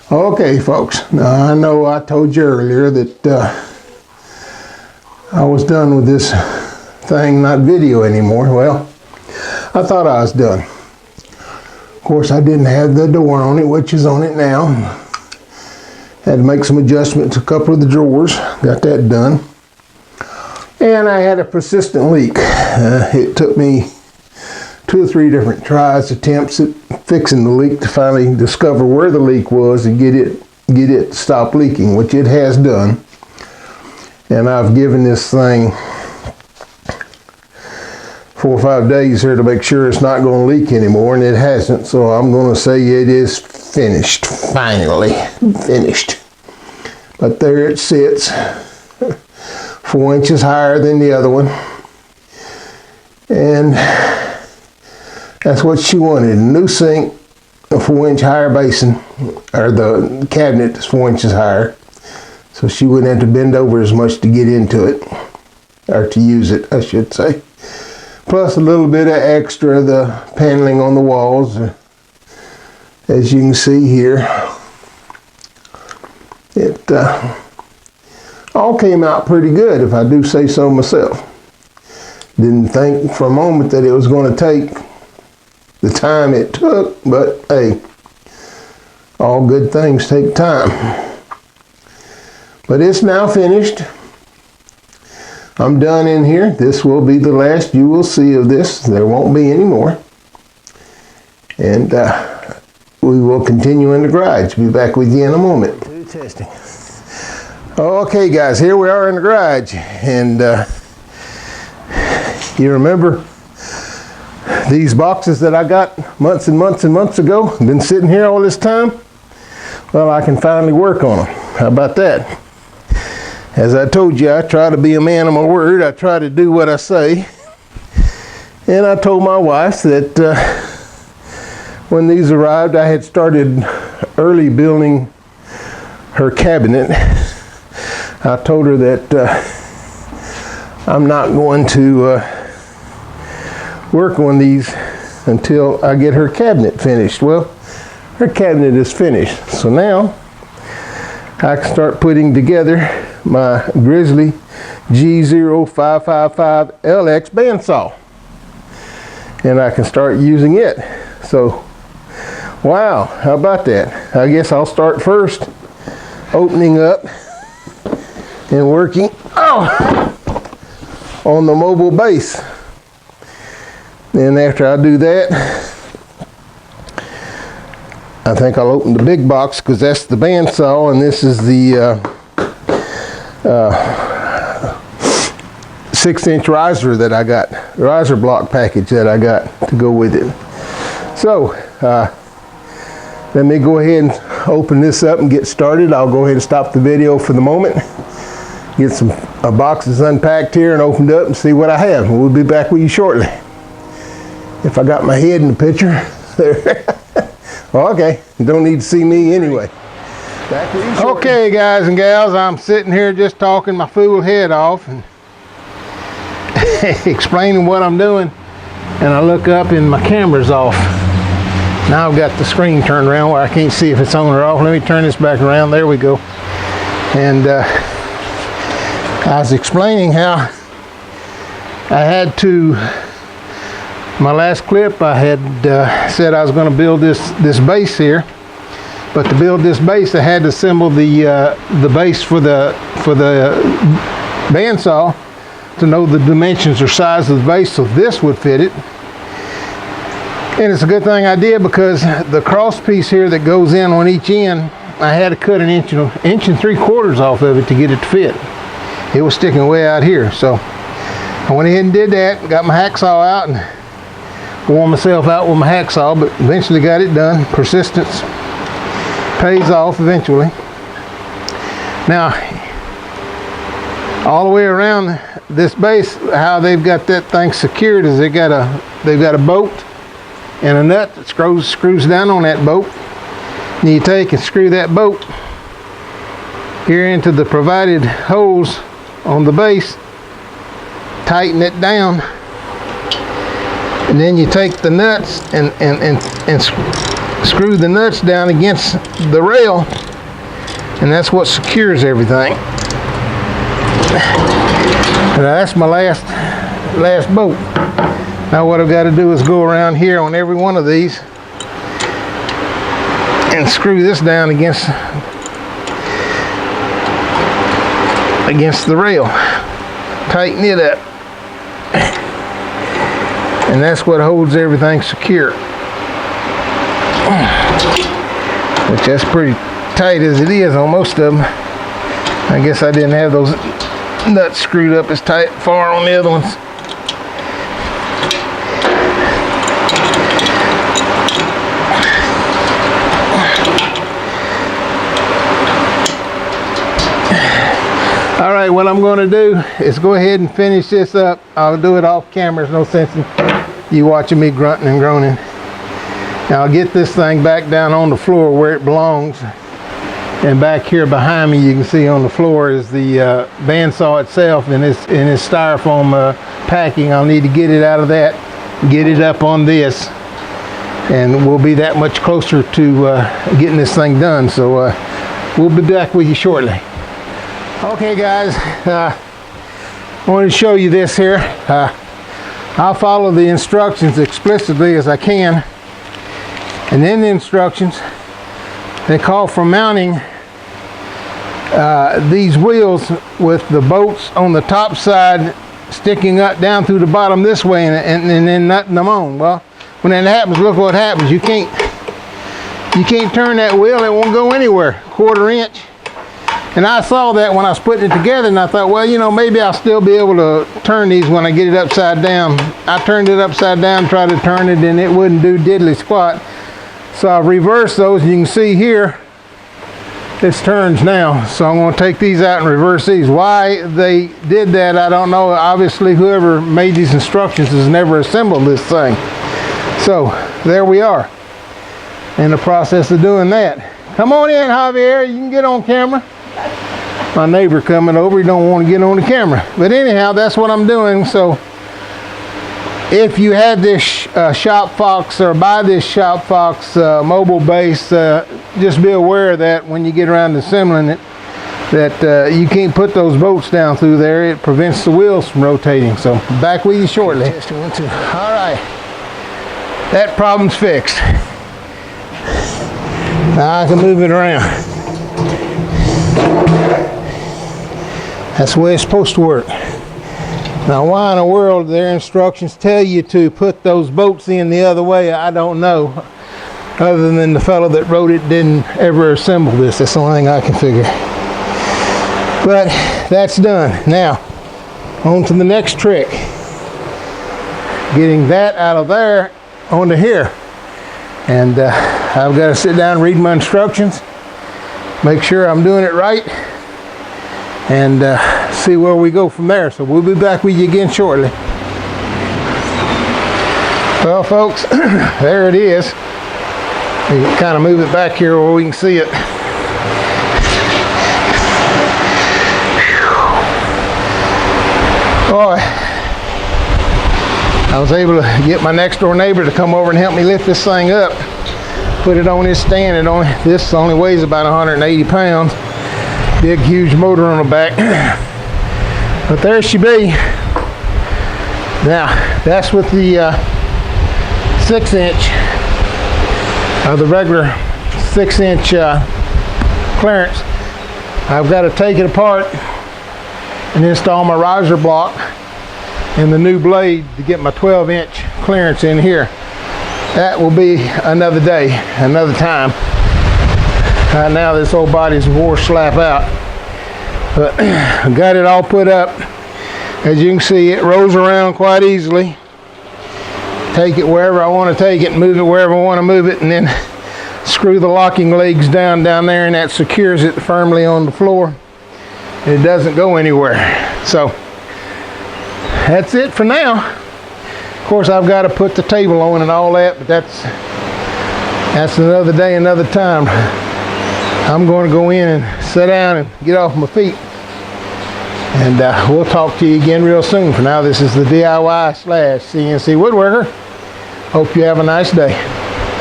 Okay, folks. Now I know I told you earlier that I was done with this thing, not video anymore. Well, I thought I was done. Of course, I didn't have the door on it, which is on it now. Had to make some adjustments to a couple of the drawers. Got that done. And I had a persistent leak. It took me 2 or 3 different attempts at fixing the leak to finally discover where the leak was and get it to stop leaking, which it has done. And I've given this thing 4 or 5 days here to make sure it's not going to leak anymore, and it hasn't. So I'm going to say it is finished, finally finished. But there it sits, 4 inches higher than the other one, and that's what she wanted. A new sink, a 4-inch higher basin, or the cabinet is 4 inches higher, so she wouldn't have to bend over as much to get into it, or to use it, I should say. Plus a little bit of extra, the paneling on the walls, as you can see here. It all came out pretty good, if I do say so myself. Didn't think for a moment that it was going to take the time it took, but hey, all good things take time. But it's now finished. I'm done in here. This will be the last you will see of this. There won't be any more. And we will continue in the garage. Be back with you in a moment. Do testing. Okay, guys, here we are in the garage, and you remember these boxes that I got months and months and months ago? Been sitting here all this time. Well, I can finally work on them. How about that? As I told you, I try to be a man of my word. I try to do what I say. And I told my wife that when these arrived, I had started early building her cabinet. I told her that I'm not going to work on these until I get her cabinet finished. Well, her cabinet is finished. So now I can start putting together my Grizzly G0555LX bandsaw. And I can start using it. So, wow, how about that? I guess I'll start first opening up and working on the mobile base. And after I do that, I think I'll open the big box, because that's the bandsaw, and this is the 6-inch riser that I got, riser block package that I got to go with it. So let me go ahead and open this up and get started. I'll go ahead and stop the video for the moment, get some boxes unpacked here and opened up, and see what I have. We'll be back with you shortly. If I got my head in the picture there. Well, okay, you don't need to see me anyway. Back with you shortly. Okay, guys and gals, I'm sitting here just talking my fool head off and explaining what I'm doing, and I look up and my camera's off. Now I've got the screen turned around where I can't see if it's on or off. Let me turn this back around. There we go. And I was explaining how I had to, my last clip I had said I was going to build this base here, but to build this base I had to assemble the base for the bandsaw to know the dimensions or size of the base, so this would fit it. And it's a good thing I did, because the cross piece here that goes in on each end, I had to cut an inch and 3/4 off of it to get it to fit. It was sticking way out here, so I went ahead and did that, got my hacksaw out and wore myself out with my hacksaw, but eventually got it done. Persistence pays off eventually. Now, all the way around this base, how they've got that thing secured is they've got a bolt and a nut that screws down on that bolt. And you take and screw that bolt here into the provided holes on the base, tighten it down, and then you take the nuts and screw the nuts down against the rail, and that's what secures everything. Now that's my last bolt. Now what I've got to do is go around here on every one of these and screw this down against the rail. Tighten it up. And that's what holds everything secure. Which that's pretty tight as it is on most of them. I guess I didn't have those nuts screwed up as tight far on the other ones. All right, what I'm going to do is go ahead and finish this up. I'll do it off camera. There's no sense in you watching me grunting and groaning. Now I'll get this thing back down on the floor where it belongs. And back here behind me, you can see on the floor is the bandsaw itself in its styrofoam packing. I'll need to get it out of that, get it up on this, and we'll be that much closer to getting this thing done. So we'll be back with you shortly. Okay guys, I wanted to show you this here. I'll follow the instructions explicitly as I can. And in the instructions, they call for mounting these wheels with the bolts on the top side sticking up down through the bottom this way and then nutting them on. Well, when that happens, look what happens. You can't turn that wheel, it won't go anywhere. 1/4 inch. And I saw that when I was putting it together, and I thought, well, you know, maybe I'll still be able to turn these when I get it upside down. I turned it upside down, tried to turn it, and it wouldn't do diddly squat. So I reversed those, and you can see here, this turns now. So I'm going to take these out and reverse these. Why they did that, I don't know. Obviously, whoever made these instructions has never assembled this thing. So there we are in the process of doing that. Come on in, Javier. You can get on camera. My neighbor coming over, he don't want to get on the camera. But anyhow, that's what I'm doing. So if you have this Shop Fox or buy this Shop Fox mobile base, just be aware of that when you get around to assembling it, that you can't put those bolts down through there. It prevents the wheels from rotating. So back with you shortly. All right, that problem's fixed. Now I can move it around. That's the way it's supposed to work. Now why in the world their instructions tell you to put those bolts in the other way, I don't know. Other than the fellow that wrote it didn't ever assemble this. That's the only thing I can figure. But that's done. Now, on to the next trick. Getting that out of there onto here. And I've got to sit down and read my instructions. Make sure I'm doing it right. And see where we go from there. So we'll be back with you again shortly. Well folks, there it is. You can kind of move it back here where we can see it. Boy, I was able to get my next door neighbor to come over and help me lift this thing up. Put it on this stand. This only weighs about 180 pounds. Big huge motor on the back. But there she be. Now that's with the 6-inch the regular 6-inch clearance. I've got to take it apart and install my riser block and the new blade to get my 12-inch clearance in here. That will be another day, another time. Now this old body's wore slap out. But I got it all put up. As you can see, it rolls around quite easily. Take it wherever I want to take it, move it wherever I want to move it, and then screw the locking legs down there, and that secures it firmly on the floor. It doesn't go anywhere. So that's it for now. Of course, I've got to put the table on and all that, but that's another day, another time. I'm going to go in and sit down and get off my feet. And we'll talk to you again real soon. For now, this is the DIY/CNC Woodworker. Hope you have a nice day.